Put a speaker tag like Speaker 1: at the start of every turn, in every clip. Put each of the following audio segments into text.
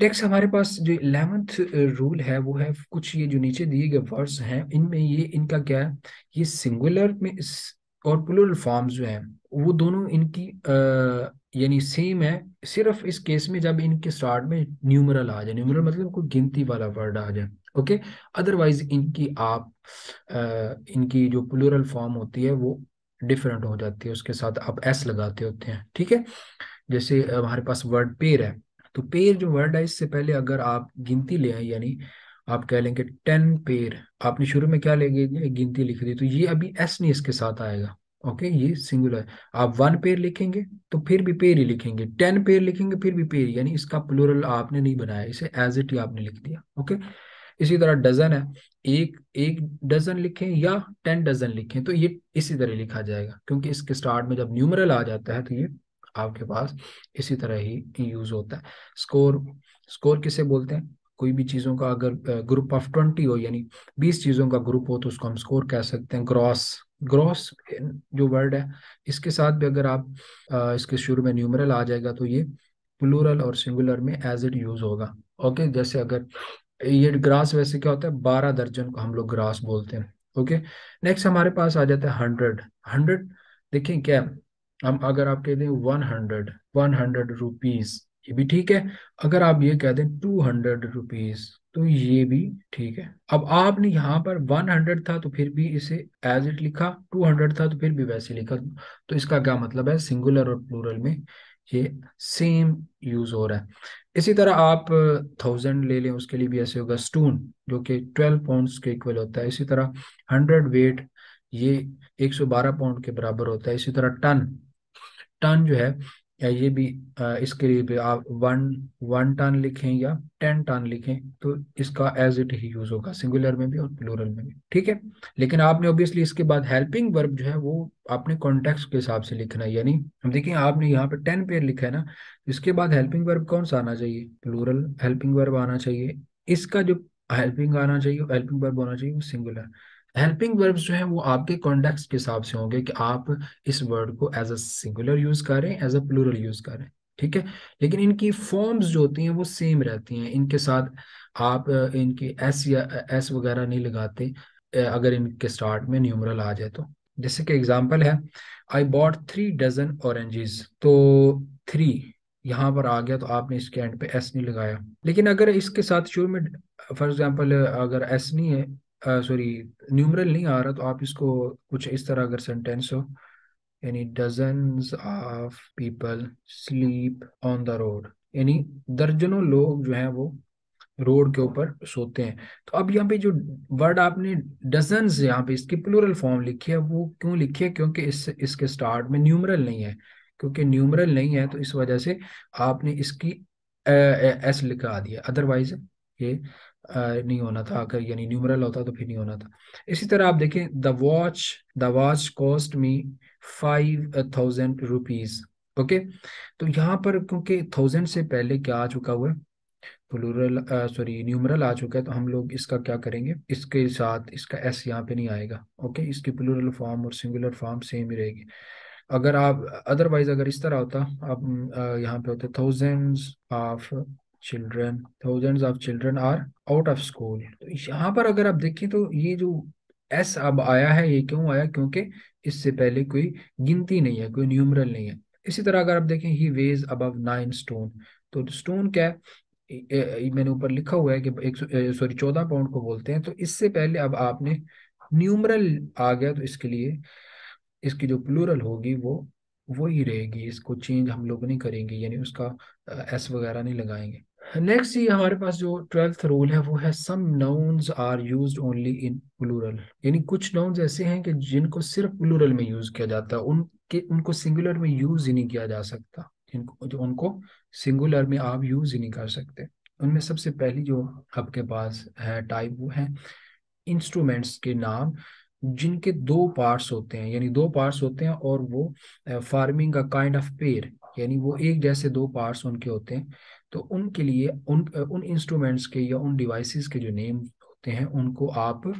Speaker 1: Next हमारे पास जो 11th rule है वो है कुछ ये जो नीचे दिए गए वर्ड्स हैं इनमें ये इनका क्या है, ये सिंगुलर में और प्लूरल फॉर्म्स जो हैं वो दोनों इनकी यानी सेम है, सिर्फ इस केस में जब इनके स्टार्ट में न्यूमरल आ जाए, न्यूमरल मतलब कोई गिनती वाला वर्ड आ जाए। ओके, अदरवाइज इनकी आप इनकी जो प्लूरल फॉर्म होती है वो डिफरेंट हो जाती है, उसके साथ आप एस लगाते होते हैं। ठीक है, जैसे हमारे पास वर्ड पेड़ है, तो पेड़ जो वर्ड है इससे पहले अगर आप गिनती ले आए, यानी आप कह लेंगे 10 पेड़, आपने शुरू में क्या लेंगे, ये गिनती लिख दी, तो ये अभी एस नहीं इसके साथ आएगा। ओके, ये सिंगुलर। आप 1 पेड़ लिखेंगे तो फिर भी पेड़ ही लिखेंगे, 10 पेड़ लिखेंगे फिर भी पेड़, यानी इसका प्लूरल आपने नहीं बनाया, इसे एज इट ही आपने लिख दिया। ओके, इसी तरह डजन है, एक एक डजन लिखें या 10 डजन लिखें तो ये इसी तरह लिखा जाएगा, क्योंकि इसके स्टार्ट में जब न्यूमरल आ जाता है तो ये आपके पास इसी तरह ही यूज होता है। स्कोर, स्कोर किसे बोलते हैं, कोई भी चीज़ों का अगर ग्रुप ऑफ 20 हो, यानी 20 चीज़ों का ग्रुप हो तो उसको हम स्कोर कह सकते हैं। ग्रॉस, ग्रॉस जो वर्ड है इसके साथ भी अगर आप इसके शुरू में न्यूमरल आ जाएगा तो ये प्लूरल और सिंगुलर में एज इट यूज होगा। ओके, जैसे अगर ये ग्रास, वैसे क्या होता है 12 दर्जन को हम लोग ग्रास बोलते हैं। ओके, नेक्स्ट हमारे पास आ जाता है 100। 100 देखें क्या, हम अगर आप कह दें 100, 100 रुपीज, ये भी ठीक है। अगर आप ये कह दें 200 रुपीज तो ये भी ठीक है। अब आपने यहाँ पर 100 था तो फिर भी इसे एज इट लिखा, 200 था तो फिर भी वैसे लिखा, तो इसका क्या मतलब है, सिंगुलर और प्लूरल में ये सेम यूज हो रहा है। इसी तरह आप 1000 ले लें, उसके लिए भी ऐसे होगा स्टून, जो कि 12 पाउंड्स के इक्वल होता है। इसी तरह 100 वेट, ये 112 पाउंड के बराबर होता है। इसी तरह टन, टन जो है ये भी इसके लिए भी आप 1 टन लिखें या 10 टन लिखें तो इसका एज इट ही यूज होगा, सिंगुलर में भी और प्लूरल में भी। ठीक है, लेकिन आपने ऑब्वियसली इसके बाद हेल्पिंग वर्ब जो है वो आपने कॉन्टेक्स्ट के हिसाब से लिखना है, यानी हम देखिए आपने यहाँ पे 10 पेड़ लिखा है ना, इसके बाद हेल्पिंग वर्ब कौन सा आना चाहिए, प्लूरल हेल्पिंग वर्ब आना चाहिए। इसका जो हेल्पिंग आना चाहिए, हेल्पिंग वर्ब होना चाहिए वो सिंगुलर। हेल्पिंग वर्ब्स जो है वो आपके कॉन्टेक्स्ट के हिसाब से होंगे कि आप इस वर्ड को एज अ सिंगुलर यूज कर रहे हैं, एज अ प्लूरल यूज कर रहे हैं। ठीक है, लेकिन इनकी फॉर्म्स जो होती हैं वो सेम रहती हैं, इनके साथ आप इनकी एस या एस वगैरह नहीं लगाते अगर इनके स्टार्ट में न्यूमरल आ जाए तो। जैसे कि एग्जांपल है, आई बॉट 3 डजन ऑरेंजेस, तो 3 यहाँ पर आ गया तो आपने इसके एंड पे एस नहीं लगाया। लेकिन अगर इसके साथ शुरू में फॉर एग्जांपल अगर एस नहीं है, सॉरी न्यूमरल नहीं आ रहा, तो आप इसको कुछ इस तरह अगर सेंटेंस हो, यानी dozens of people sleep on the road, यानी दर्जनों लोग जो हैं वो रोड के ऊपर सोते हैं। तो अब यहाँ पे जो वर्ड आपने डजन्स यहाँ पे इसकी प्लूरल फॉर्म लिखी है, वो क्यों लिखी है, क्योंकि इसके स्टार्ट में न्यूमरल नहीं है। क्योंकि न्यूमरल नहीं है तो इस वजह से आपने इसकी एस लिखा दिया, अदरवाइज ये नहीं होना था, अगर यानी न्यूमरल होता तो फिर नहीं होना था। इसी तरह आप देखें, the watch cost me 5000 rupees. Okay, तो यहाँ पर क्योंकि 1000 से पहले क्या आ चुका हुआ है, प्लूरल सॉरी न्यूमरल आ चुका है, तो हम लोग इसका क्या करेंगे, इसके साथ इसका एस यहाँ पे नहीं आएगा। ओके, इसकी प्लूरल फॉर्म और सिंगुलर फॉर्म सेम ही रहेगी। अगर आप अदरवाइज अगर इस तरह होता, आप यहाँ पे होते thousands of children are out of school, तो यहाँ पर अगर आप देखें तो ये जो एस अब आया है ये क्यों आया, क्योंकि इससे पहले कोई गिनती नहीं है, कोई न्यूमरल नहीं है। इसी तरह अगर आप देखें, ही वेज अबव 9 स्टोन, तो स्टोन क्या है, मैंने ऊपर लिखा हुआ है कि एक सॉरी 14 पाउंड को बोलते हैं, तो इससे पहले अब आपने न्यूमरल आ गया तो इसके लिए इसकी जो प्लूरल होगी वो ही रहेगी, इसको चेंज हम लोग नहीं करेंगे, यानी उसका एस वगैरह नहीं लगाएंगे। नेक्स्ट ये हमारे पास जो 12th रूल है वो है, some nouns are used only in plural, यानी कुछ नाउन्स ऐसे हैं कि जिनको सिर्फ प्लूरल में यूज किया जाता है, उनके उनको सिंगुलर में यूज ही नहीं किया जा सकता, जिनको जो उनको सिंगुलर में आप यूज ही नहीं कर सकते। उनमें सबसे पहली जो आपके पास है टाइप वो है इंस्ट्रूमेंट्स के नाम, जिनके 2 पार्ट्स होते हैं, यानी 2 पार्ट्स होते हैं और वो फार्मिंग का काइंड ऑफ पेयर, यानी वो एक जैसे 2 पार्ट्स उनके होते हैं। तो उनके लिए उन इंस्ट्रूमेंट्स के या उन डिवाइसेस के जो नेम होते हैं उनको आप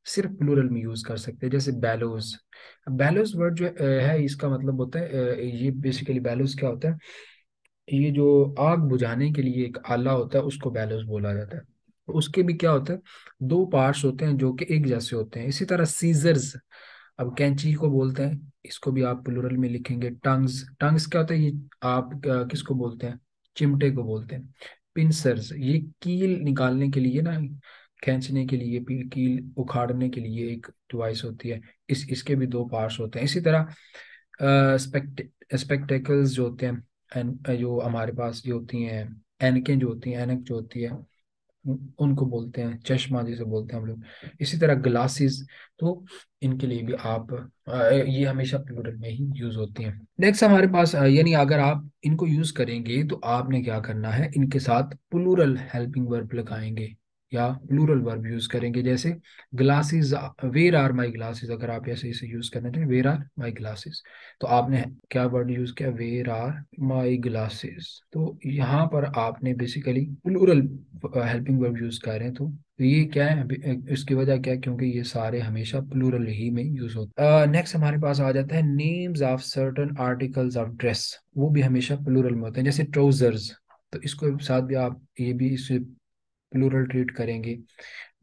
Speaker 1: सिर्फ प्लूरल में यूज कर सकते हैं। जैसे बैलोज, बैलोज वर्ड जो है इसका मतलब होता है ये बेसिकली बैलोज क्या होता है, ये जो आग बुझाने के लिए एक आला होता है उसको बैलोस बोला जाता है। तो उसके भी क्या होता है, दो पार्ट्स होते हैं जो कि एक जैसे होते हैं। इसी तरह सीजर्स, अब कैंची को बोलते हैं, इसको भी आप प्लूरल में लिखेंगे। टंग्स, टंग्स क्या होता है, ये आप किसको बोलते हैं, चिमटे को बोलते हैं। पिंसर्स, ये कील निकालने के लिए ना, खींचने के लिए, कील उखाड़ने के लिए एक डिवाइस होती है। इसके भी दो पार्ट्स होते हैं। इसी तरह स्पेक्टेकल्स जो होते हैं, जो हमारे पास जो होती हैं, एनकें जो होती हैं, एनक जो होती है, उनको बोलते हैं चश्मा जिसे बोलते हैं हम लोग। इसी तरह ग्लासेस, तो इनके लिए भी आप ये हमेशा प्लूरल में ही यूज होती हैं। नेक्स्ट हमारे पास यानी अगर आप इनको यूज करेंगे तो आपने क्या करना है, इनके साथ प्लूरल हेल्पिंग वर्ब लगाएंगे या प्लूरल वर्ब यूज करेंगे। जैसे glasses, where are my glasses, अगर आप ऐसे इसे यूज करना चाहें, वेयर आर माई ग्लासेस, तो आपने क्या वर्ड यूज किया, वेयर आर माई ग्लासेस। तो यहाँ पर आपने basically plural helping verb use कर रहे हैं। तो ये क्या है, इसकी वजह क्या है, क्योंकि ये सारे हमेशा प्लूरल ही में यूज होते हैं। नेक्स्ट हमारे पास आ जाता है names of certain articles of dress, वो भी हमेशा प्लूरल में होते हैं। जैसे ट्राउजर्स, तो इसको साथ भी आप ये भी इसे प्लूरल ट्रीट करेंगे।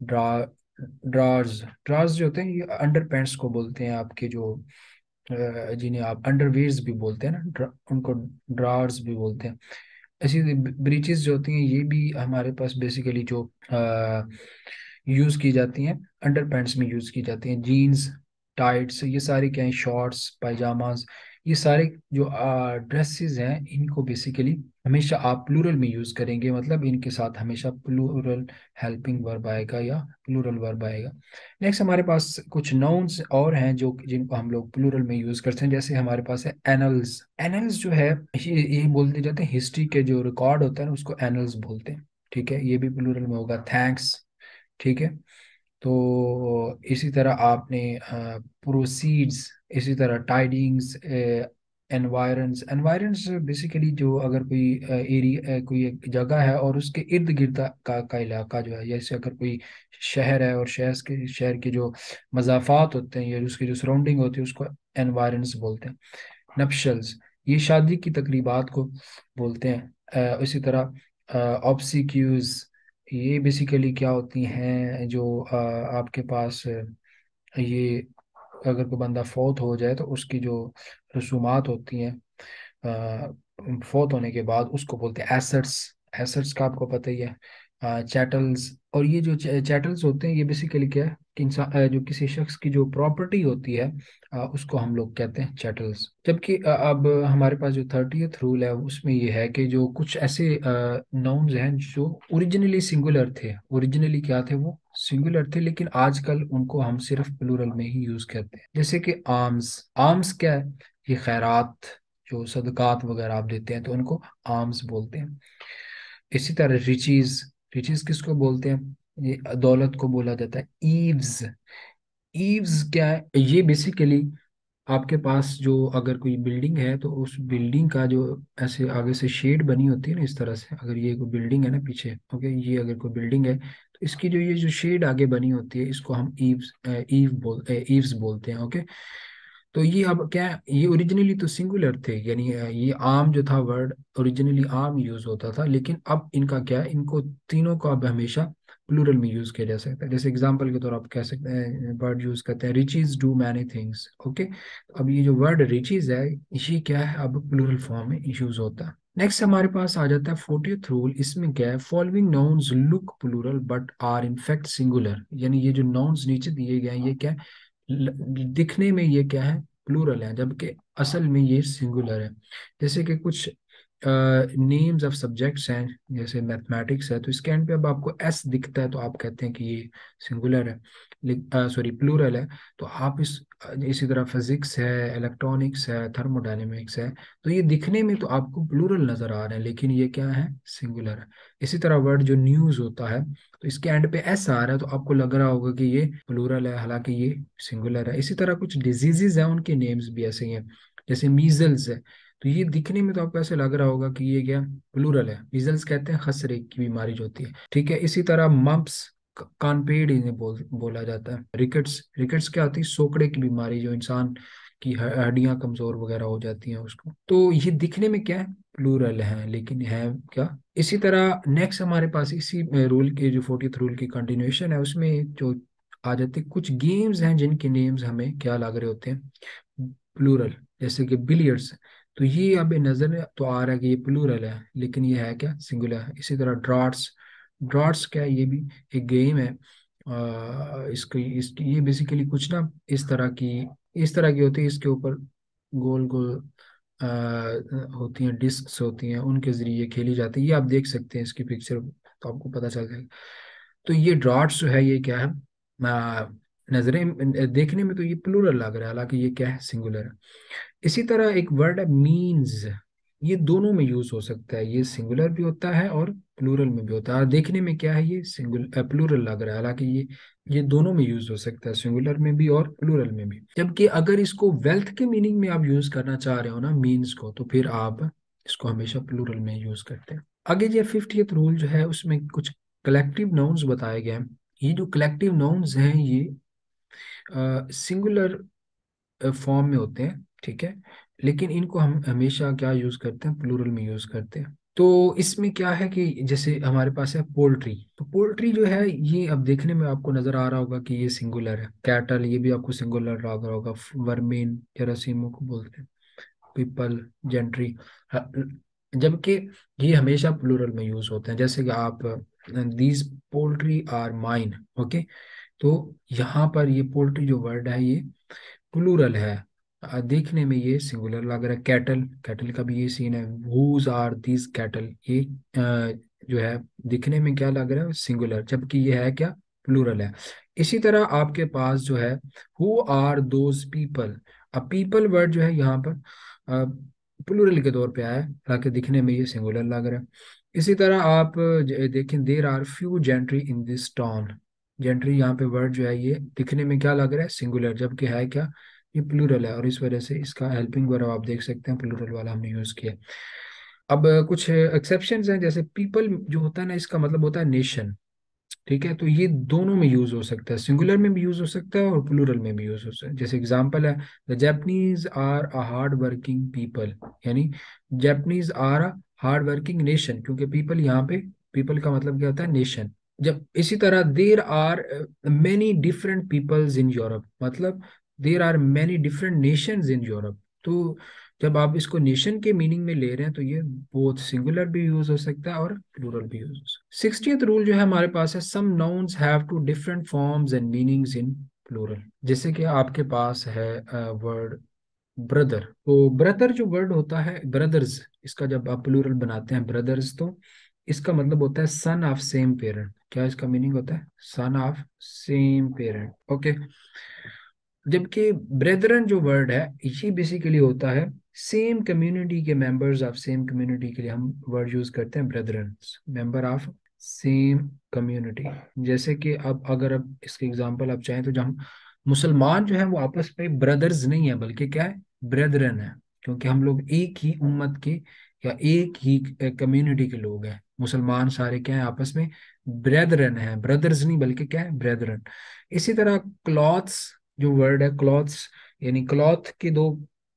Speaker 1: ड्रा ड्रार्स, ड्रार्स जो होते हैं ये अंडर पैंट्स को बोलते हैं, आपके जो जिन्हें आप अंडरवेयर्स भी बोलते हैं ना, उनको ड्रार्स भी बोलते हैं। ऐसी ब्रीचेस जो होती हैं ये भी हमारे पास बेसिकली जो यूज की जाती हैं, अंडर पैंट्स में यूज की जाती हैं। जीन्स, टाइट्स, ये सारी क्या है, शॉर्ट्स, पायजामाज, ये सारे जो ड्रेसेस हैं, इनको बेसिकली हमेशा आप प्लूरल में यूज करेंगे, मतलब इनके साथ हमेशा प्लूरल हेल्पिंग वर्ब आएगा या प्लूरल वर्ब आएगा। नेक्स्ट हमारे पास कुछ नाउन्स और हैं जो जिनको हम लोग प्लूरल में यूज करते हैं। जैसे हमारे पास है एनल्स, एनल्स जो है ये बोलते जाते हैं, हिस्ट्री के जो रिकॉर्ड होता है ना उसको एनल्स बोलते हैं। ठीक है, ये भी प्लूरल में होगा। थैंक्स, ठीक है। तो इसी तरह आपने प्रोसीड्स, इसी तरह टाइडिंग्स, एनवायरन्स, एनवायरन्स बेसिकली जो अगर कोई एरिया, कोई एक जगह है और उसके इर्द गिर्द का इलाका जो है, जैसे अगर कोई शहर है और शहर के जो मज़ाफ़ात होते हैं या उसकी जो सराउंडिंग होती है उसको एनवायरन्स बोलते हैं। नप्शल्स, ये शादी की तकरीबात को बोलते हैं। इसी तरह ऑब्सिक्यूज, ये बेसिकली क्या होती हैं, जो आपके पास ये अगर कोई बंदा फौत हो जाए तो उसकी जो रसूमात होती हैं फौत होने के बाद, उसको बोलते हैं एसेट्स। एसेट्स का आपको पता ही है। चैटल्स, और ये जो चैटल्स होते हैं ये बेसिकली क्या है कि इंसान जो किसी शख्स की जो प्रॉपर्टी होती है उसको हम लोग कहते हैं चैटल्स। जबकि अब हमारे पास जो 30th रूल है उसमें ये है कि जो कुछ ऐसे नाउन्स हैं जो ओरिजिनली सिंगुलर थे, ओरिजिनली क्या थे, वो सिंगुलर थे, लेकिन आजकल उनको हम सिर्फ प्लूरल में ही यूज करते हैं। जैसे कि आर्म्स, आर्म्स क्या है, ये खैरात, जो सदकात वगैरह आप देते हैं तो उनको आर्म्स बोलते हैं। इसी तरह रिचीज, रिचीज किसको बोलते हैं, ये दौलत को बोला जाता है। ईव्स, ईव्स क्या है, ये बेसिकली आपके पास जो अगर कोई बिल्डिंग है तो उस बिल्डिंग का जो ऐसे आगे से शेड बनी होती है ना, इस तरह से, अगर ये कोई बिल्डिंग है ना पीछे, ओके, ये अगर कोई बिल्डिंग है तो इसकी जो ये जो शेड आगे बनी होती है इसको हम ईव्स बोलते हैं। ओके, तो ये अब क्या है, ये ओरिजिनली तो सिंगुलर थे, यानी ये आम जो था वर्ड, ओरिजिनली आम यूज होता था, लेकिन अब इनका क्या है, इनको तीनों को अब हमेशा प्लूरल में यूज किया जा सकता है। जैसे एग्जांपल के तौर आप कह सकते हैं, वर्ड यूज करते हैं, reaches do many things. Okay, अब ये जो वर्ड रिचीज है ये क्या है, अब प्लूरल फॉर्म में यूज होता है। नेक्स्ट हमारे पास आ जाता है 40th रूल। इसमें क्या है, following nouns look plural but are in fact singular, यानी ये जो नाउन्स नीचे दिए गए हैं ये क्या है, दिखने में ये क्या है, प्लूरल है, जबकि असल में ये सिंगुलर है। जैसे कि कुछ नेम्स ऑफ सब्जेक्ट्स हैं, जैसे मैथमेटिक्स है, तो इसके एंड पे अब आपको एस दिखता है तो आप कहते हैं कि ये सिंगुलर है, सॉरी प्लूरल है। तो आप इसी तरह फिजिक्स है, इलेक्ट्रॉनिक्स है, थर्मोडायनेमिक्स है, तो ये दिखने में तो आपको प्लूरल नजर आ रहे हैं लेकिन ये क्या है, सिंगुलर है। इसी तरह वर्ड जो न्यूज होता है तो इसके एंड पे एस आ रहा है तो आपको लग रहा होगा कि ये प्लूरल है, हालांकि ये सिंगुलर है। इसी तरह कुछ डिजीजेज हैं, उनके नेम्स भी ऐसे ही हैं। जैसे मीजल्स है, तो ये दिखने में तो आपको ऐसे लग रहा होगा कि ये क्या, प्लूरल है। मीजल्स कहते हैं खसरे की बीमारी जो होती है, ठीक है। इसी तरह मम्प्स, कानपेड़ इन्हें बोला जाता है। रिकेट्स, रिकेट्स क्या होती है, सोकड़े की बीमारी, जो इंसान की हड्डियां कमजोर वगैरह हो जाती हैं उसको। तो ये दिखने में क्या है, प्लूरल हैं, लेकिन है क्या। इसी तरह नेक्स्ट हमारे पास इसी रूल के जो 40th रूल की कंटिन्यूएशन है, उसमें जो आ जाते कुछ गेम्स हैं जिनके नेम्स हमें क्या लग रहे होते हैं, प्लूरल। जैसे कि बिलियर्ड्स, तो ये अब नजर में तो आ रहा है कि ये प्लूरल है, लेकिन ये है क्या, सिंगुलर है। इसी तरह ड्रॉट्स, ड्रॉट्स क्या है, ये भी एक गेम है। इसकी इसकी ये बेसिकली कुछ ना इस तरह की होती है, इसके ऊपर गोल गोल होती हैं, डिस्क्स होती हैं, उनके जरिए खेली जाती है। ये आप देख सकते हैं इसकी पिक्चर, तो आपको पता चल जाएगा। तो ये ड्रॉट्स जो है ये क्या है, नजरें देखने में तो ये प्लूरल लग रहा है, हालांकि ये क्या है, सिंगुलर है। इसी तरह एक वर्ड है मीन्स, ये दोनों में यूज हो सकता है, ये सिंगुलर भी होता है और प्लूरल में भी होता है। और देखने में क्या है, ये प्लूरल लग रहा है, हालांकि ये दोनों में यूज हो सकता है, सिंगुलर में भी और प्लूरल में भी। जबकि अगर इसको वेल्थ के मीनिंग में आप यूज करना चाह रहे हो ना मीन्स को, तो फिर आप इसको हमेशा प्लूरल में यूज करते हैं। आगे जो 50th रूल जो है उसमें कुछ कलेक्टिव नाउन्स बताए गए हैं। ये जो कलेक्टिव नाउन्स हैं ये सिंगुलर फॉर्म में होते हैं, ठीक है, लेकिन इनको हम हमेशा क्या यूज करते हैं, प्लूरल में यूज करते हैं। तो इसमें क्या है कि जैसे हमारे पास है पोल्ट्री, तो पोल्ट्री जो है ये अब देखने में आपको नजर आ रहा होगा कि ये सिंगुलर है। कैटल, ये भी आपको सिंगुलर लग रहा होगा। वर्मीन, जरासीमों को बोलते हैं। पीपल, जेंट्री, जबकि ये हमेशा प्लूरल में यूज होते हैं। जैसे कि आप these poultry are mine, okay, तो यहाँ पर ये पोल्ट्री जो वर्ड है ये प्लूरल है। देखने में ये सिंगुलर लग रहा है। कैटल, कैटल का भी ये सीन है, हुज आर दीज कैटल, ये जो है दिखने में क्या लग रहा है, सिंगुलर, जबकि ये है क्या, प्लूरल है। इसी तरह आपके पास जो है हु आर दोज पीपल, अब पीपल वर्ड जो है यहाँ पर प्लूरल के तौर पे आया है, हालांकि दिखने में ये सिंगुलर लग रहा है। इसी तरह आप देखें, there are few gentry in this town, gentry यहाँ पे वर्ड जो है ये दिखने में क्या लग रहा है, सिंगुलर, जबकि है क्या, ये प्लूरल है। और इस वजह से इसका हेल्पिंग वर्ब आप देख सकते हैं, प्लूरल वाला हमने यूज किया। अब कुछ एक्सेप्शंस हैं, जैसे पीपल जो होता है ना, इसका मतलब होता है नेशन, ठीक है, तो ये दोनों में यूज हो सकता है, सिंगुलर में भी यूज हो सकता है और प्लूरल में भी यूज हो सकता है। जैसे एग्जांपल है, the Japanese are a hard working people, यानी Japanese are a hard working nation, क्योंकि पीपल यहाँ पे, पीपल का मतलब क्या होता है, नेशन। जब इसी तरह there are many different peoples in Europe, मतलब there are many different nations in Europe. तो जब आप इसको नेशन के मीनिंग में ले रहे हैं तो ये बोथ सिंगुलर भी यूज हो सकता है और प्लूरल भी यूज हो सकता है। 60th रूल जो है हमारे पास है, some nouns have two different forms and meanings in plural. जैसे कि आपके पास है वर्ड ब्रदर, तो ब्रदर जो वर्ड होता है, ब्रदर्स, इसका जब आप प्लूरल बनाते हैं ब्रदर्स, तो इसका मतलब होता है सन ऑफ सेम पेरेंट। क्या इसका मीनिंग होता है, son of same parent, okay. जबकि ब्रेदरन जो वर्ड है ये बेसिकली होता है सेम कम्युनिटी के मेंबर्स ऑफ सेम कम्युनिटी के लिए हम वर्ड यूज करते हैं brethren, member of same community. जैसे कि अब अगर अब इसके एग्जांपल आप चाहें तो जब हम मुसलमान जो है वो आपस में ब्रदर्स नहीं है बल्कि क्या है, ब्रेदरन है, क्योंकि हम लोग एक ही उम्मत के या एक ही कम्युनिटी के लोग हैं। मुसलमान सारे क्या है आपस में, ब्रेदरन है, ब्रदर्स नहीं बल्कि क्या है, ब्रेदरन। इसी तरह क्लॉथ्स जो वर्ड है, क्लॉथ्स, यानी क्लॉथ के दो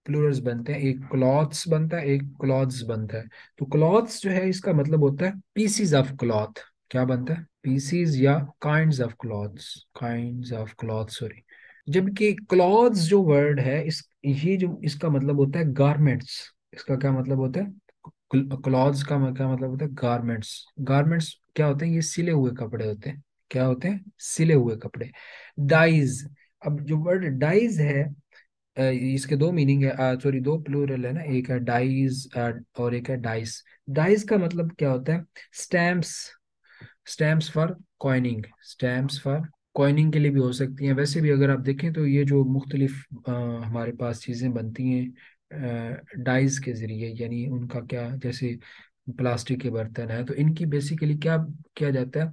Speaker 1: प्लूरल्स बनते हैं, एक क्लॉथ्स बनता है, एक क्लॉथ्स बनता है। तो क्लॉथ्स जो है इसका मतलब होता है पीसीज ऑफ क्लॉथ, क्या बनता है, पीसीज या kinds of clothes, kinds of cloth, sorry. जबकि क्लॉथ्स जो वर्ड है इस ये जो इसका मतलब होता है गारमेंट्स, इसका क्या मतलब होता है, क्लॉथ्स का क्या मतलब होता है, गारमेंट्स। गारमेंट्स क्या होते हैं, ये सिले हुए कपड़े होते हैं, क्या होते हैं, सिले हुए कपड़े। डाइज, अब जो वर्ड डाइज है इसके दो मीनिंग है, सॉरी दो प्लूरल है ना, एक है डाइज और एक है डाइस। डाइस का मतलब क्या होता है, stamps, stamps for coining, stamps for coining के लिए भी हो सकती हैं। वैसे भी अगर आप देखें तो ये जो मुख्तलिफ हमारे पास चीज़ें बनती हैं डाइज के ज़रिए, यानी उनका क्या, जैसे प्लास्टिक के बर्तन है तो इनकी बेसिकली क्या किया जाता है,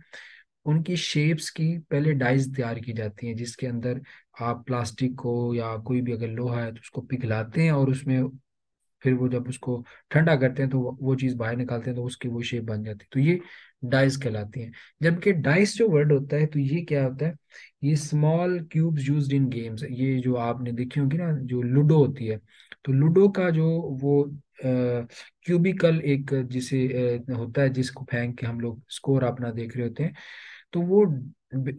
Speaker 1: उनकी शेप्स की पहले डाइज तैयार की जाती हैं, जिसके अंदर आप प्लास्टिक को या कोई भी अगर लोहा है तो उसको पिघलाते हैं और उसमें फिर वो जब उसको ठंडा करते हैं तो वो चीज़ बाहर निकालते हैं तो उसकी वो शेप बन जाती है। तो ये डाइस कहलाती हैं। जबकि डाइस जो वर्ड होता है तो ये क्या होता है, ये small cubes used in games, ये जो आपने देखी होगी ना जो लूडो होती है, तो लूडो का जो वो क्यूबिकल एक जिसे होता है जिसको फेंक के हम लोग स्कोर अपना देख रहे होते हैं, तो वो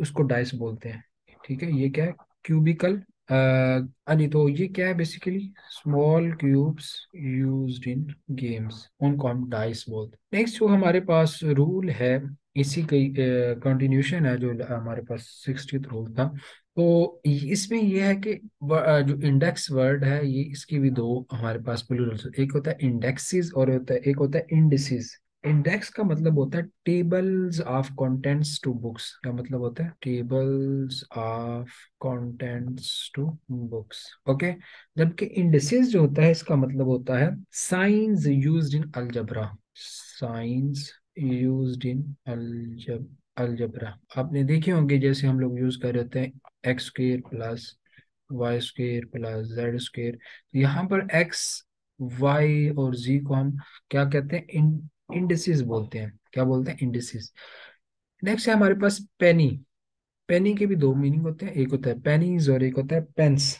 Speaker 1: उसको डाइस बोलते हैं। ठीक है, ये क्या है, क्यूबिकल, नहीं तो ये क्या है basically, small cubes used in games, उनको हम डाइस बोलते हैं। नेक्स्ट जो हमारे पास रूल है, इसी का कंटिन्यूशन है जो हमारे पास 60th रूल था। तो इसमें यह है कि जो इंडेक्स वर्ड है ये, इसकी भी दो हमारे पास प्लूरल्स, एक होता है इंडेक्सेस और होता है एक होता है इंडिसेस। इंडेक्स का मतलब होता है tables of contents to books, का मतलब होता है tables of contents to books. Okay. जबकि इंडिसेस जो होता है इसका मतलब होता है signs used in algebra, signs used in algebra. आपने देखे होंगे जैसे हम लोग यूज कर रहे होते हैं x square plus y square plus z square, यहाँ पर एक्स वाई और जी को हम क्या कहते हैं, इंडिसेस बोलते हैं। क्या बोलते हैं, इंडिसेस। नेक्स्ट है हमारे पास पेनी। पेनी के भी दो मीनिंग होते हैं, एक होता है पेनीज और एक होता है पेंस।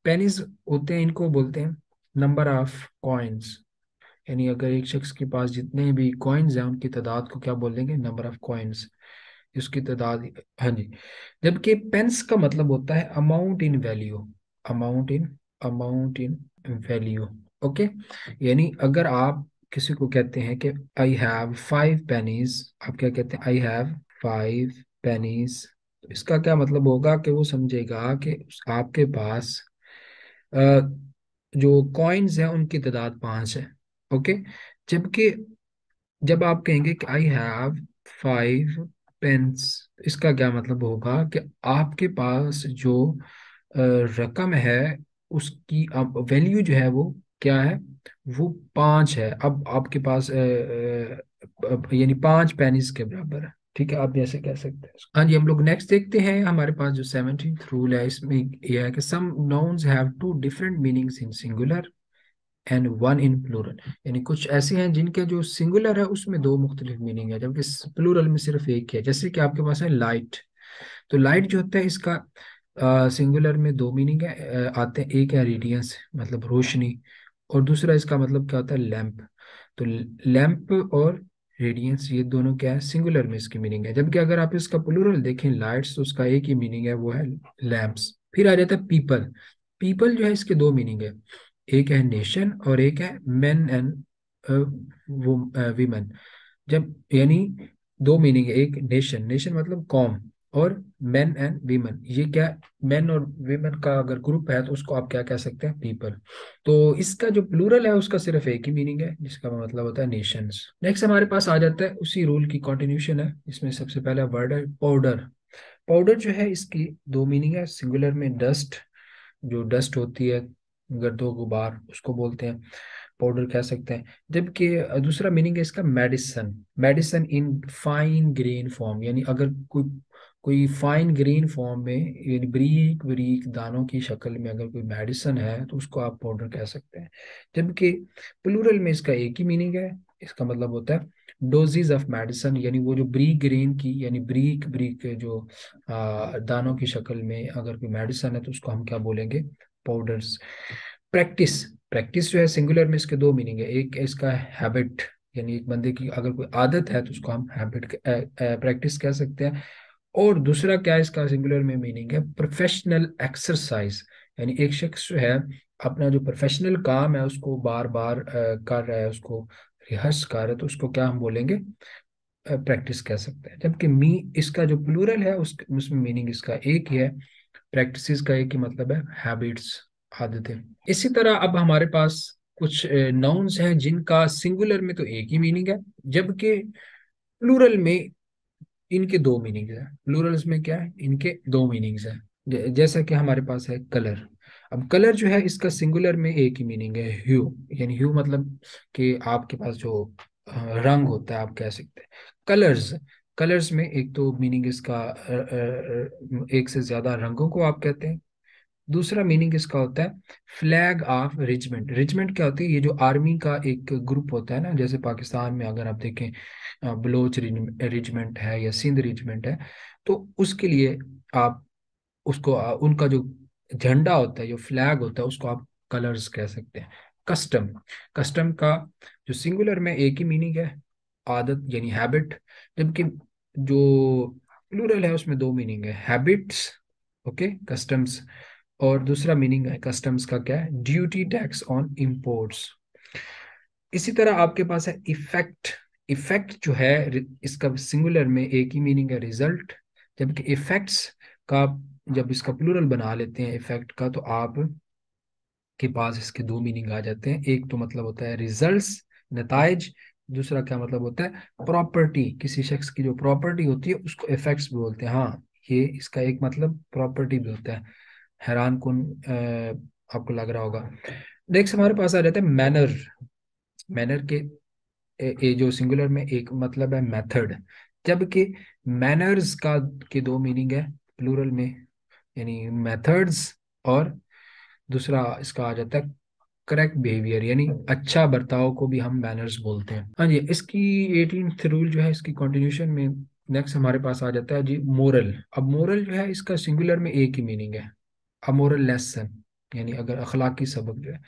Speaker 1: पेनीज होते हैं, इनको बोलते हैं नंबर ऑफ कॉइन्स, यानी अगर एक शख्स के पास जितने भी कॉइन्स हैं उनकी तादाद को क्या बोलेंगे, नंबर ऑफ कॉइन्स, उसकी तादाद। हाँ जी। जबकि पेंस का मतलब होता है amount in value, amount in value. Okay. यानी अगर आप किसी को कहते हैं कि आई हैव 5 पेनीज, आप क्या कहते हैं, आई हैव 5 पेनीज, तो इसका क्या मतलब होगा कि वो समझेगा कि आपके पास अ, जो कॉइन्स हैं उनकी तादाद 5 है। ओके। जबकि जब आप कहेंगे कि आई हैव 5 पेन्स, इसका क्या मतलब होगा कि आपके पास जो रकम है उसकी अब वैल्यू जो है वो क्या है, वो 5 है। अब आपके पास यानी 5 पेनीज के बराबर है। ठीक है, आप जैसे कह सकते हैं। हाँ जी, हम लोग नेक्स्ट देखते हैं। हमारे पास जो 17th रूल है इसमें यह है कि some nouns have two different meanings in singular and one in plural, यानी कुछ ऐसे हैं जिनके जो सिंगुलर है उसमें दो मुख्तलिफ मीनिंग है जबकि प्लूरल में सिर्फ एक है। जैसे कि आपके पास है लाइट, तो लाइट जो होता है इसका सिंगुलर में दो मीनिंग है, आते हैं। एक है रेडियंस मतलब रोशनी, और दूसरा इसका मतलब क्या होता है, लैंप। तो लैंप और रेडियंस ये दोनों क्या है, सिंगुलर में इसकी मीनिंग है। जबकि अगर आप इसका प्लूरल देखें लाइट्स, तो उसका एक ही मीनिंग है, वो है लैंप्स। फिर आ जाता है पीपल। पीपल जो है इसके दो मीनिंग है, एक है नेशन और एक है मेन एंड वो वीमेन। जब यानी दो मीनिंग है, एक नेशन, नेशन मतलब कौम, और मेन एंड वीमेन, ये क्या, मेन और वीमेन का अगर ग्रुप है तो उसको आप क्या कह सकते हैं, पीपल। तो इसका जो प्लूरल है उसका सिर्फ एक ही मीनिंग है जिसका मतलब होता है नेशंस। नेक्स्ट हमारे पास आ जाता है उसी रूल की कंटिन्यूशन है, इसमें सबसे पहला वर्ड है पाउडर। पाउडर जो है इसकी दो मीनिंग है, सिंगुलर में डस्ट, जो डस्ट होती है गर्दो गुबार उसको बोलते हैं, पाउडर कह सकते हैं। जबकि दूसरा मीनिंग है इसका medicine, medicine in fine grain form, यानी अगर कोई कोई फाइन ग्रेन फॉर्म में यानी बारीक बारीक दानों की शक्ल में अगर कोई मेडिसन है तो उसको आप पाउडर कह सकते हैं। जबकि प्लूरल में इसका एक ही मीनिंग है, इसका मतलब होता है डोजेज ऑफ मेडिसन, यानी वो जो ब्रीक ग्रेन की यानी ब्रीक ब्रीक जो दानों की शक्ल में अगर कोई मेडिसन है तो उसको हम क्या बोलेंगे, पाउडर्स। प्रैक्टिस, प्रैक्टिस जो है सिंगुलर में इसके दो मीनिंग है, एक है इसका हैबिट, यानी एक बंदे की अगर कोई आदत है तो उसको हम हैबिट प्रैक्टिस कह सकते हैं। और दूसरा क्या है इसका सिंगुलर में मीनिंग है प्रोफेशनल एक्सरसाइज, यानी एक शख्स जो है अपना जो प्रोफेशनल काम है उसको बार बार कर रहा है, उसको रिहर्स कर रहा है, तो उसको क्या हम बोलेंगे, प्रैक्टिस कह सकते हैं। जबकि मी इसका जो प्लूरल है उसमें मीनिंग इसका एक ही है, प्रैक्टिसेस का एक ही मतलब है, हैबिट्स, आदतें। इसी तरह अब हमारे पास कुछ नाउन्स हैं जिनका सिंगुलर में तो एक ही मीनिंग है, जबकि प्लूरल में इनके दो मीनिंग्स हैं। प्लूरल्स में क्या है, इनके दो मीनिंग्स हैं। जैसा कि हमारे पास है कलर। अब कलर जो है इसका सिंगुलर में एक ही मीनिंग है, ह्यू, यानी ह्यू मतलब कि आपके पास जो रंग होता है आप कह सकते हैं। कलर्स, कलर्स में एक तो मीनिंग इसका एक से ज्यादा रंगों को आप कहते हैं, दूसरा मीनिंग इसका होता है फ्लैग ऑफ रेजिमेंट। रेजिमेंट क्या होती है? ये जो आर्मी का एक ग्रुप होता है ना, जैसे पाकिस्तान में अगर आप देखें बलोच रेजिमेंट है या सिंध रेजिमेंट है, तो उसके लिए आप उसको उनका जो झंडा होता है, जो फ्लैग होता है, उसको आप कलर्स कह सकते हैं। कस्टम, कस्टम का जो सिंगुलर में एक ही मीनिंग है, आदत यानी हैबिट, जबकि जो प्लूरल है उसमें दो मीनिंग है, हैबिट्स, ओके, कस्टम्स, और दूसरा मीनिंग है कस्टम्स का क्या है, ड्यूटी टैक्स ऑन इंपोर्ट्स। इसी तरह आपके पास है इफेक्ट। इफेक्ट जो है इसका सिंगुलर में एक ही मीनिंग है, रिजल्ट, जबकि इफेक्ट्स का जब इसका प्लूरल बना लेते हैं इफेक्ट का, तो आप के पास इसके दो मीनिंग आ जाते हैं। एक तो मतलब होता है रिजल्ट्स, नताइज। दूसरा क्या मतलब होता है, प्रॉपर्टी, किसी शख्स की जो प्रॉपर्टी होती है उसको इफेक्ट्स भी बोलते हैं। हाँ, ये इसका एक मतलब प्रॉपर्टी भी होता है। हैरान कौन आपको लग रहा होगा। नेक्स्ट हमारे पास आ जाता है मैनर। मैनर के ये जो सिंगुलर में एक मतलब है मेथड, जबकि मैनर्स का के दो मीनिंग है प्लूरल में, यानी मेथड्स, और दूसरा इसका आ जाता है करेक्ट बिहेवियर, यानी अच्छा बर्ताव को भी हम मैनर्स बोलते हैं। हाँ जी, इसकी 18th रूल जो है इसकी कंटिन्यूशन में नेक्स्ट हमारे पास आ जाता है जी मोरल। अब मोरल जो है इसका सिंगुलर में एक ही मीनिंग है, अमोरल लेसन, यानी अगर अखलाकी सबक जो है,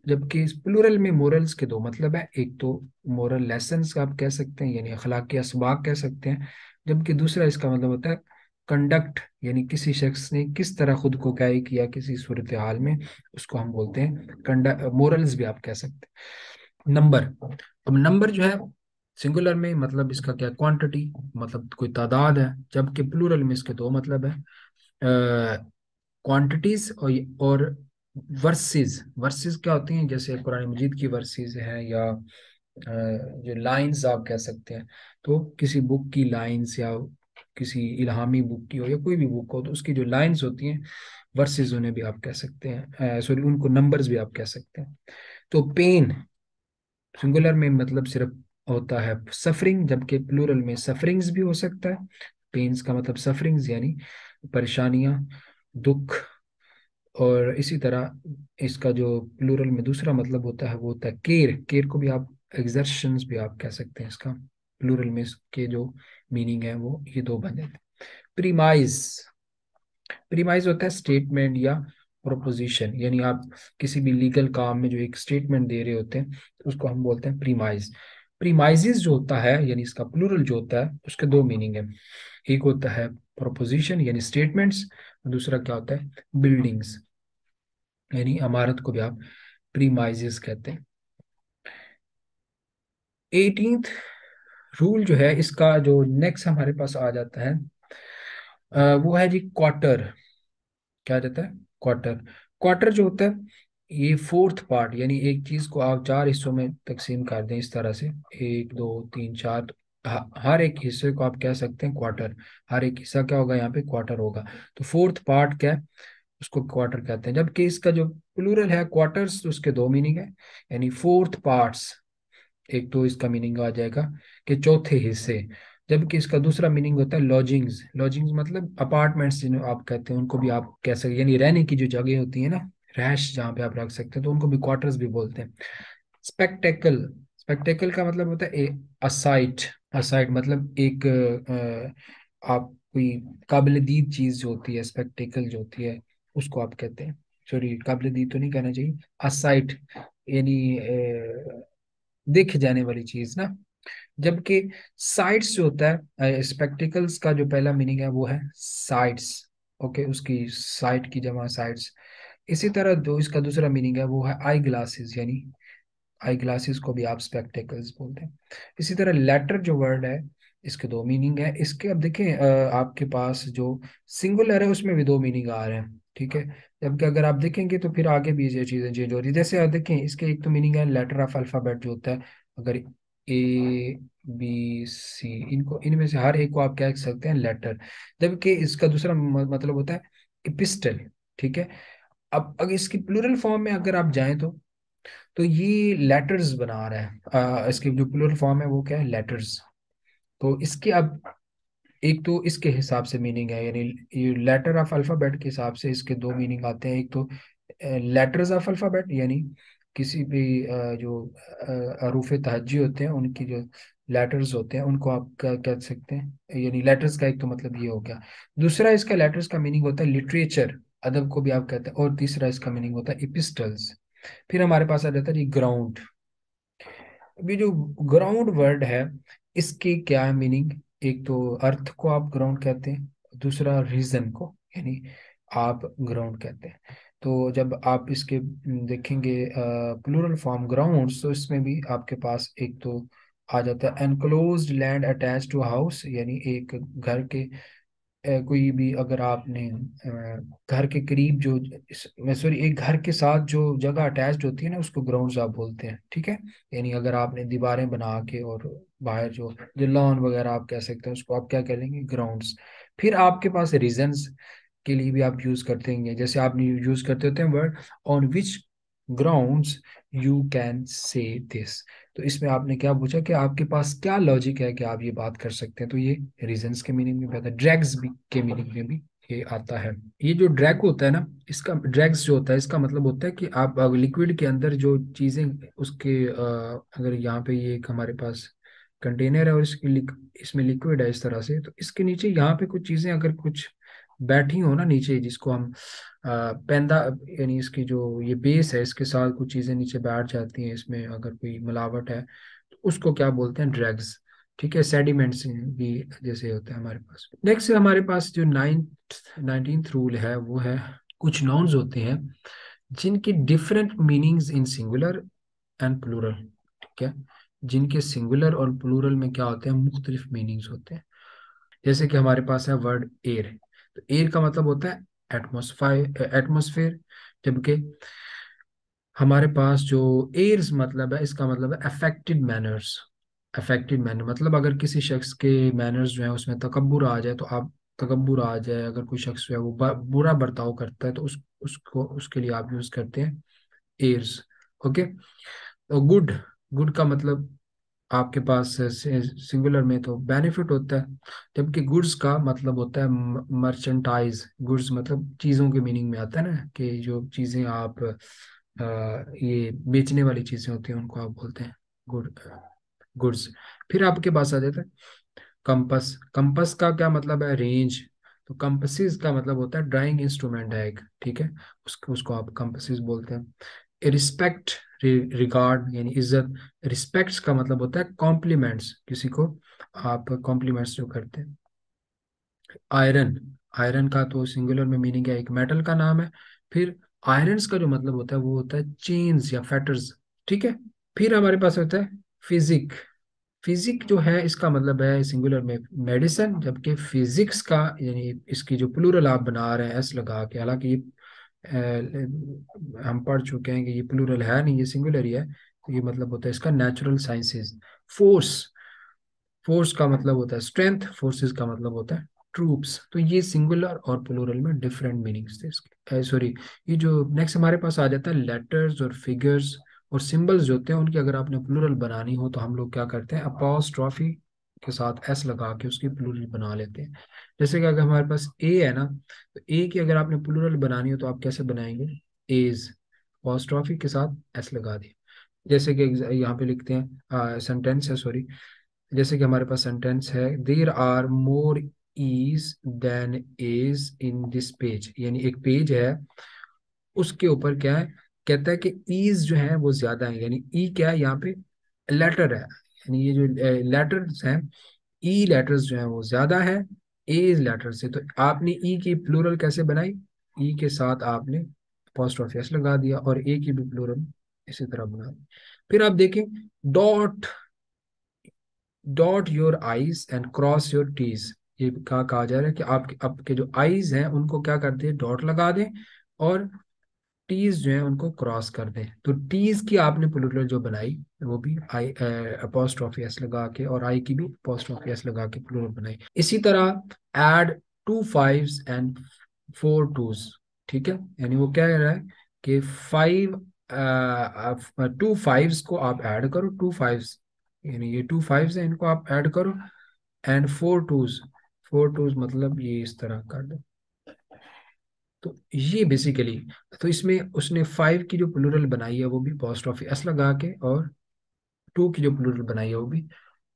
Speaker 1: जबकि इस प्लूरल में मोरल्स के दो मतलब है, एक तो मोरल लेसन्स आप कह सकते हैं यानी अखलाकी असबाक कह सकते हैं, जबकि दूसरा इसका मतलब होता है कंडक्ट, यानी किसी शख्स ने किस तरह खुद को कैरी किया किसी सूरत हाल में, उसको हम बोलते हैं कंडक्ट, मोरल्स भी आप कह सकते हैं। नंबर, अब नंबर जो है सिंगुलर में मतलब इसका क्या, क्वांटिटी, मतलब कोई तादाद है, जबकि प्लूरल में इसके दो मतलब है, क्वांटिटीज और वर्सेस। वर्सेस क्या होती हैं, जैसे कुरान मजीद की वर्सेस हैं, या जो लाइंस आप कह सकते हैं, तो किसी बुक की लाइंस, या किसी इल्हामी बुक की हो या कोई भी बुक हो, तो उसकी जो लाइंस होती हैं वर्सेस, उन्हें भी आप कह सकते हैं, सॉरी उनको नंबर्स भी आप कह सकते हैं। तो पेन सिंगुलर में मतलब सिर्फ होता है सफरिंग, जबकि प्लूरल में सफरिंग्स भी हो सकता है। पेन्स का मतलब सफरिंग्स यानी परेशानियां, दुख, और इसी तरह इसका जो प्लूरल में दूसरा मतलब होता है वो होता है केयर। केयर को भी आप एक्सर्शंस भी आप कह सकते हैं, इसका प्लूरल में इसके जो मीनिंग है वो ये दो बन जाते हैं। प्रीमाइज, प्रीमाइज होता है स्टेटमेंट या प्रोपोजिशन, यानी आप किसी भी लीगल काम में जो एक स्टेटमेंट दे रहे होते हैं तो उसको हम बोलते हैं प्रीमाइज। प्रीमाइजेस जो होता है यानी इसका प्लूरल जो होता है उसके दो मीनिंग है, एक होता है प्रोपोजिशन यानी स्टेटमेंट्स, दूसरा क्या होता है बिल्डिंग्स, यानी इमारत को भी आप प्रीमाइजेस कहते हैं। 18th रूल जो है इसका जो नेक्स्ट हमारे पास आ जाता है वो है जी क्वार्टर। क्या आ जाता है, क्वार्टर। क्वार्टर जो होता है ये फोर्थ पार्ट, यानी एक चीज को आप चार हिस्सों में तकसीम कर दें इस तरह से, एक दो तीन चार, तो हर एक हिस्से को आप कह सकते हैं क्वार्टर। हर एक हिस्सा क्या होगा यहाँ पे, क्वार्टर होगा। तो फोर्थ पार्ट क्या है, उसको क्वार्टर कहते हैं। जबकि इसका जो प्लूरल है क्वार्टर्स, तो उसके दो मीनिंग है, यानी फोर्थ पार्ट्स। एक तो इसका मीनिंग आ जाएगा कि चौथे हिस्से, जबकि इसका दूसरा मीनिंग होता है लॉजिंग्स। लॉजिंग्स मतलब अपार्टमेंट्स जिन्हें आप कहते हैं, उनको भी आप कह सकते हैं, यानी रहने की जो जगह होती है ना, रैश जहाँ पे आप रख सकते हैं, तो उनको भी क्वार्टर्स भी बोलते हैं। स्पेक्टेकल, स्पेक्टेकल का मतलब होता है असाइट। असाइट मतलब एक आप कोई काबिल दीद चीज जो होती है, स्पेक्टेकल जो होती है उसको आप कहते हैं, सॉरी काबिल दीद तो नहीं कहना चाहिए, असाइट यानी दिख जाने वाली चीज ना। जबकि साइट्स जो होता है, स्पेक्टिकल्स का जो पहला मीनिंग है वो है साइट्स, ओके, उसकी साइट की जमा साइट्स। इसी तरह जो इसका दूसरा मीनिंग है वो है आई ग्लासेस, यानी आई ग्लासेस को भी आप स्पेक्टिकल्स बोलते हैं। इसी तरह लेटर जो वर्ड है इसके दो मीनिंग है। इसके अब देखें आपके पास जो सिंगुलर है उसमें भी दो मीनिंग आ रहे हैं, ठीक है। जबकि अगर आप देखेंगे तो फिर आगे भी ये चीज़ें चेंज हो रही है। जैसे आप देखें इसके एक तो मीनिंग है लेटर ऑफ अल्फाबेट जो होता है, अगर A B C, इनको इनमें से हर एक को आप कह सकते हैं लेटर, जबकि इसका दूसरा मतलब होता है इपिस्टल, ठीक है। अब अगर इसकी प्लूरल फॉर्म में अगर आप जाएं तो ये लेटर्स बना रहा है, इसकी जो प्लूरल फॉर्म है वो क्या है, लेटर्स। तो इसके अब एक तो इसके हिसाब से मीनिंग है, यानी ये लेटर ऑफ अल्फाबेट के हिसाब से इसके दो मीनिंग आते हैं। एक तो लेटर्स ऑफ अल्फाबेट, यानी किसी भी जो हरूफ तहज्जी होते हैं उनकी जो लेटर्स होते हैं उनको आप क्या कह सकते हैं, यानी लेटर्स का एक तो मतलब ये हो गया। दूसरा इसका लेटर्स का मीनिंग होता है लिटरेचर, अदब को भी आप कहते हैं। और तीसरा इसका मीनिंग होता है इपिस्टल्स। फिर हमारे पास आ जाता है ये ग्राउंड। अभी जो ग्राउंड वर्ड है इसकी क्या है मीनिंग, एक तो अर्थ को आप ग्राउंड कहते हैं, दूसरा रीजन को, यानी आप ग्राउंड कहते हैं। तो जब आप इसके देखेंगे प्लूरल फॉर्म ग्राउंड्स, तो इसमें भी आपके पास एक तो आ जाता है enclosed land attach to house, यानी एक घर के कोई भी अगर आपने घर के करीब जो सॉरी एक घर के साथ जो जगह अटैच्ड होती है ना उसको ग्राउंड्स आप बोलते हैं, ठीक है। यानी अगर आपने दीवारें बना के और बाहर जो जो लॉन वगैरह आप कह सकते हैं उसको आप क्या कह लेंगे, ग्राउंड्स। फिर आपके पास रीजंस के लिए भी आप यूज करते हैं, जैसे आप यूज करते होते हैं word on which grounds you can say this. तो इसमें आपने क्या पूछा कि आपके पास क्या लॉजिक है कि आप ये बात कर सकते हैं, तो ये रीजंस के मीनिंग में भी आता है, ड्रैग्स भी के मीनिंग में भी ये आता है। ये जो ड्रैग होता है ना, इसका ड्रैग्स जो होता है इसका मतलब होता है कि आप लिक्विड के अंदर जो चीजें उसके अगर यहाँ पे ये एक हमारे पास कंटेनर है और इसमें लिक्विड है इस तरह से, तो इसके नीचे यहाँ पे कुछ चीजें अगर कुछ बैठी हो ना नीचे, जिसको हम पेंदा, यानी इसकी जो ये बेस है इसके साथ कुछ चीजें नीचे बैठ जाती हैं, इसमें अगर कोई मिलावट है तो उसको क्या बोलते हैं, ड्रैग्स। ठीक है, सेडिमेंट्स भी जैसे होता है हमारे पास। नेक्स्ट हमारे पास जो 19th रूल है वो है कुछ नाउन्स होते हैं जिनकी different meanings in singular and plural. ठीक है, जिनके सिंगुलर और प्लूरल में क्या होते हैं, मुख्तलिफ मीनिंग्स होते हैं। जैसे कि हमारे पास है वर्ड एयर। तो एयर का मतलब होता है एटमोसफेयर, जबकि हमारे पास जो एयर्स मतलब है इसका मतलब है अफेक्टेड मैनर्स। अफेक्टेड मैनर मतलब अगर किसी शख्स के मैनर्स जो है उसमें तकब्बुर आ जाए, तो आप तकब्बुर आ जाए, अगर कोई शख्स जो है वो बुरा बर्ताव करता है तो उसको उसके लिए आप यूज करते हैं एयर्स। ओके। तो गुड, गुड का मतलब आपके पास सिंगुलर में तो बेनिफिट होता है, जबकि गुड्स का मतलब होता है मर्चेंटाइज। गुड्स मतलब चीज़ों के मीनिंग में आता है ना, कि जो चीज़ें आप ये बेचने वाली चीज़ें होती हैं उनको आप बोलते हैं गुड, गुड्स। फिर आपके पास आ जाता है कंपस। कंपस का क्या मतलब है, रेंज। तो कंपसिस का मतलब होता है ड्राइंग इंस्ट्रूमेंट है एक, ठीक है, उसको उसको आप कंपसिस बोलते हैं। रिस्पेक्ट, रिगार्ड यानी इज्जत। रिस्पेक्ट्स का मतलब होता है कॉम्प्लीमेंट्स, किसी को आप कॉम्प्लीमेंट्स जो करते हैं। आयरन, आयरन का तो सिंगुलर में मीनिंग है एक मेटल का नाम है। फिर आयरन्स का जो मतलब होता है वो होता है चेन्स या फेटर्स। ठीक है। फिर हमारे पास होता है फिजिक। फिजिक जो है इसका मतलब है सिंगुलर में मेडिसिन, जबकि फिजिक्स का यानी इसकी जो प्लूरल आप बना रहे हैं एस लगा के, हालांकि ये हम पढ़ चुके हैं कि ये प्लूरल है नहीं, ये सिंगुलर ही है। तो ये मतलब होता है इसका नेचुरल साइंसेज। फोर्स, फोर्स का मतलब होता है स्ट्रेंथ, फोर्सेस का मतलब होता है ट्रूप्स। तो ये सिंगुलर और प्लूरल में डिफरेंट मीनिंग्स थे इसके, सॉरी। ये जो नेक्स्ट हमारे पास आ जाता है लेटर्स और फिगर्स और सिंबल्स जो होते हैं, उनकी अगर आपने प्लूरल बनानी हो तो हम लोग क्या करते हैं, अपॉस्ट्रॉफी के साथ एस लगा के उसकी प्लूरल बना लेते हैं। जैसे कि अगर हमारे पास ए है ना, तो ए की अगर आपने प्लूरल बनानी हो तो आप कैसे बनाएंगे, एज, अपॉस्ट्रॉफी के साथ एस लगा दिए। जैसे कि यहाँ पे लिखते हैं सेंटेंस है, सॉरी। जैसे कि हमारे पास सेंटेंस है, there are more i's than a's in this page, यानी एक पेज है उसके ऊपर क्या है, कहता है कि ईज जो है वो ज्यादा है, यानी ई क्या है यहाँ पे, लेटर है, यानी ये जो लेटर्स हैं, ई लेटर्स जो है वो ज्यादा है एज लेटर से। तो आपने ई की प्लूरल कैसे बनाई, ई के साथ आपने अपोस्ट्रोफी एस लगा दिया, और ए की भी प्लूरल इसी तरह बना दी। फिर आप देखें, dot, dot your i's and cross your t's. ये कहा जा रहा है कि आपके जो आईज हैं उनको क्या कर दें, डॉट लगा दें, और टीज जो है उनको क्रॉस कर दें। तो टीज की आपने प्लूरल जो बनाई वो भी आई अपोस्ट्रोफी एस लगा के, और आई की भी अपोस्ट्रोफी एस लगा के प्लूरल बनाई। इसी तरह ऐड 2 5s एंड 4 2s। ठीक है, यानी वो क्या कह रहा है कि 2 5s को आप ऐड करो, 2 5s, यानी ये 2 5s है इनको आप ऐड करो, एंड 4 2s, फोर टूज मतलब ये इस तरह कर दो। तो ये बेसिकली, तो इसमें उसने फाइव की जो प्लूरल बनाई है वो भी apostrophe एस लगा के, और टू की जो प्लूरल बनाई है वो भी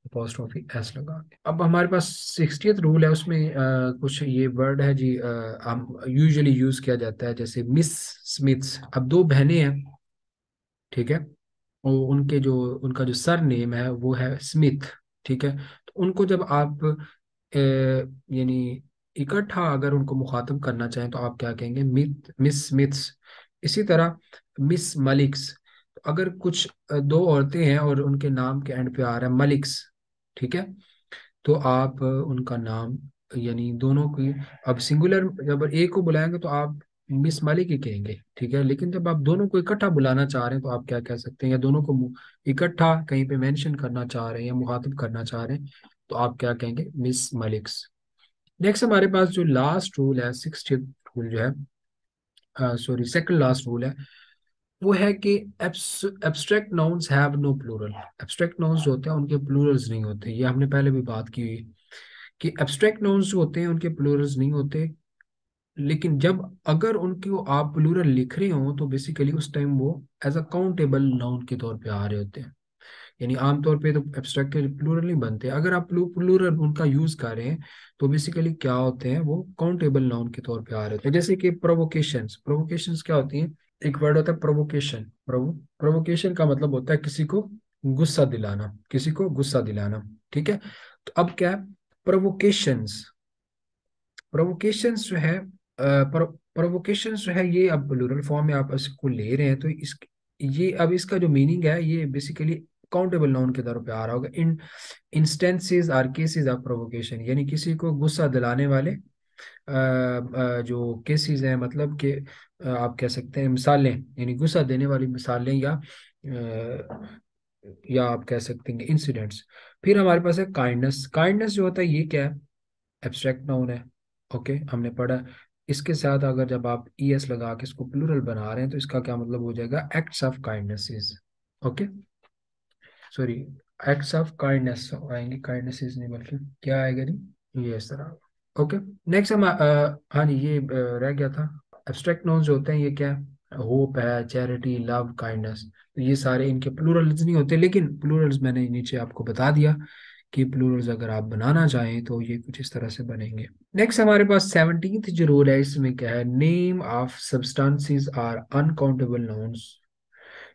Speaker 1: apostrophe एस लगा के। अब हमारे पास 60th रूल है, उसमें कुछ ये वर्ड है जी, हम यूजुअली यूज किया जाता है, जैसे मिस स्मिथ्स। अब दो बहनें हैं, ठीक है, और उनके जो उनका जो सर नेम है वो है स्मिथ, ठीक है। तो उनको जब आप यानी इकट्ठा अगर उनको मुखातब करना चाहें तो आप क्या कहेंगे, मिस स्मिथ्स। इसी तरह मिस मलिक्स। तो अगर कुछ दो औरतें हैं और उनके नाम के एंड पे आ रहा है मलिक्स, ठीक है, तो आप उनका नाम यानी दोनों की, अब सिंगुलर जब एक को बुलाएंगे तो आप मिस मालिक ही कहेंगे, ठीक है। लेकिन जब आप दोनों को इकट्ठा बुलाना चाह रहे हैं तो आप क्या कह सकते हैं, या दोनों को इकट्ठा कहीं पे मेंशन करना चाह रहे हैं या मुखातिब करना चाह रहे हैं तो आप क्या कहेंगे, मिस मलिक्स। नेक्स्ट हमारे पास जो लास्ट रूल है, 60th रूल जो है, सॉरी सेकंड लास्ट रूल है, वो है कि abstract nouns have no plural. Abstract nouns जो होते हैं उनके प्लूरल्स नहीं होते, ये हमने पहले भी बात की हुई कि एब्स्ट्रैक्ट नाउन्स जो होते हैं उनके प्लूरल्स नहीं होते। लेकिन जब अगर उनकी आप प्लूरल लिख रहे हो तो बेसिकली उस टाइम वो एज अ काउंटेबल नाउन के तौर पे आ रहे होते हैं। यानी आमतौर पे तो एब्स्ट्रैक्ट के प्लूरल नहीं बनते, अगर आप प्लूरल उनका यूज कर रहे हैं तो बेसिकली क्या होते हैं, वो काउंटेबल नाउन के तौर पे आ रहे होते हैं। जैसे कि प्रोवोकेशंस, प्रोवोकेशंस क्या होती हैं, एक वर्ड होता है प्रोवोकेशन। प्रोवोकेशन का मतलब होता है किसी को गुस्सा दिलाना, किसी को गुस्सा दिलाना, ठीक है। तो अब क्या है, प्रोवोकेशंस, प्रोवोकेशंस जो है, प्रोवोकेशंस जो है ये अब प्लूरल फॉर्म में आप इसको ले रहे हैं तो इस ये अब इसका जो मीनिंग है ये बेसिकली काउंटेबल नाउन के तौर पे आ रहा होगा। In instances or cases of provocation, यानी किसी को गुस्सा दिलाने वाले जो केसेस हैं, मतलब कि आप कह सकते हैं मिसालें, यानी गुस्सा देने वाली मिसालें, या आप कह सकते हैं इंसिडेंट्स। फिर हमारे पास है काइंडनेस। काइंडनेस जो होता है ये क्या है, एब्स्ट्रैक्ट नाउन है, ओके, हमने पढ़ा। इसके साथ अगर जब आप ई एस लगा के इसको प्लूरल बना रहे हैं तो इसका क्या मतलब हो जाएगा, acts of kindness, okay, sorry, acts of kindness आएंगे, काइंडनेस नहीं बल्कि क्या आएगा नहीं, ये इस तरह, ओके। नेक्स्ट हम हाँ जी, ये रह गया था। एब्स्ट्रैक्ट नाउन्स जो होते हैं ये क्या है, होप है, चैरिटी, लव, काइंडनेस, तो ये सारे इनके प्लूरल्स नहीं होते, लेकिन प्लूरल्स मैंने नीचे आपको बता दिया कि प्लूरल्स अगर आप बनाना चाहें तो ये कुछ इस तरह से बनेंगे। नेक्स्ट हमारे पास 17th जो रूल है, इसमें क्या है, name of substances are uncountable nouns.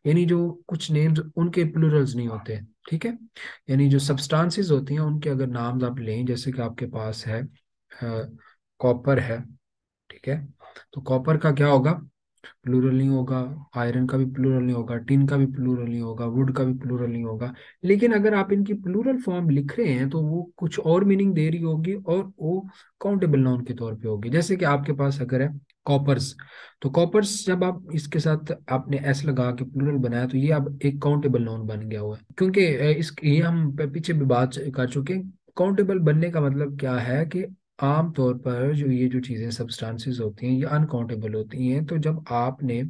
Speaker 1: यानी जो कुछ नेम्स उनके प्लूरल्स नहीं होते, ठीक है। यानी जो सब्सटेंसेस होती हैं उनके अगर नाम आप लें, जैसे कि आपके पास है कॉपर है, ठीक है, तो कॉपर का क्या होगा, प्लूरल नहीं होगा। आयरन का भी प्लूरल नहीं होगा, टिन का भी प्लूरल नहीं होगा, वुड का भी प्लूरल नहीं होगा। लेकिन अगर आप इनकी प्लूरल फॉर्म लिख रहे हैं तो वो कुछ और मीनिंग दे रही होगी और वो काउंटेबल नाउन के तौर पे होगी। जैसे कि आपके पास अगर है कॉपर्स, तो कॉपर्स जब आप इसके साथ आपने एस लगा के प्लूरल बनाया तो ये अब एक काउंटेबल नाउन बन गया हुआ है, क्योंकि इस ये हम पीछे भी बात कर चुके हैं। काउंटेबल बनने का मतलब क्या है कि आम तौर पर जो ये जो चीज़ें सब्सटेंसेस होती हैं ये अनकाउंटेबल होती हैं, तो जब आपने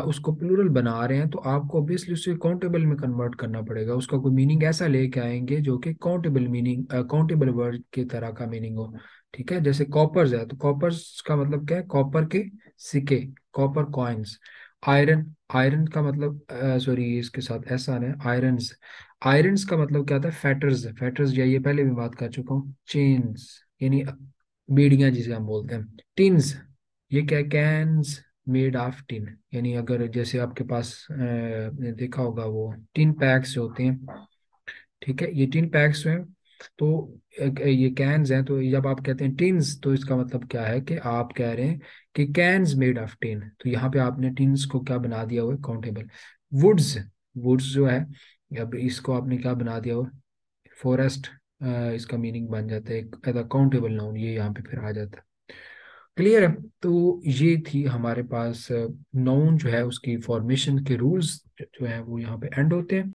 Speaker 1: उसको प्लूरल बना रहे हैं तो आपको ऑब्वियसली उसे काउंटेबल में कन्वर्ट करना पड़ेगा, उसका कोई मीनिंग ऐसा लेके आएंगे जो कि काउंटेबल मीनिंग, काउंटेबल वर्ड की तरह का मीनिंग हो, ठीक है। जैसे कॉपर्स है तो कॉपर्स का मतलब क्या है, कॉपर के सिक्के, कॉपर कॉइन्स। आयरन, आयरन का मतलब सॉरी इसके साथ ऐसा है, आयरन्स, आयरन्स का मतलब क्या था, फैटर्स, फैटर्स या ये पहले भी बात कर चुका हूँ, चेन्स, यानी बेड़ियां जिसे हम बोलते हैं। टिन्स, ये क्या है, कैन्स मेड ऑफ टिन, यानी अगर जैसे आपके पास देखा होगा वो टिन पैक्स जो होते हैं, ठीक है, ये टिन पैक्स जो हैं, तो ये कैन्स हैं, तो जब आप कहते हैं टिन्स तो इसका मतलब क्या है कि आप कह रहे हैं कि कैन्स मेड ऑफ टिन, तो यहाँ पे आपने टिन्स को क्या बना दिया हुआ है, काउंटेबल। वुड्स, वुड्स जो है, अब इसको आपने क्या बना दिया हुआ, फॉरेस्ट, इसका मीनिंग बन जाता है एक काउंटेबल नाउन, ये यहाँ पे फिर आ जाता है। क्लियर है। तो ये थी हमारे पास नाउन जो है उसकी फॉर्मेशन के रूल्स जो है वो यहाँ पे एंड होते हैं।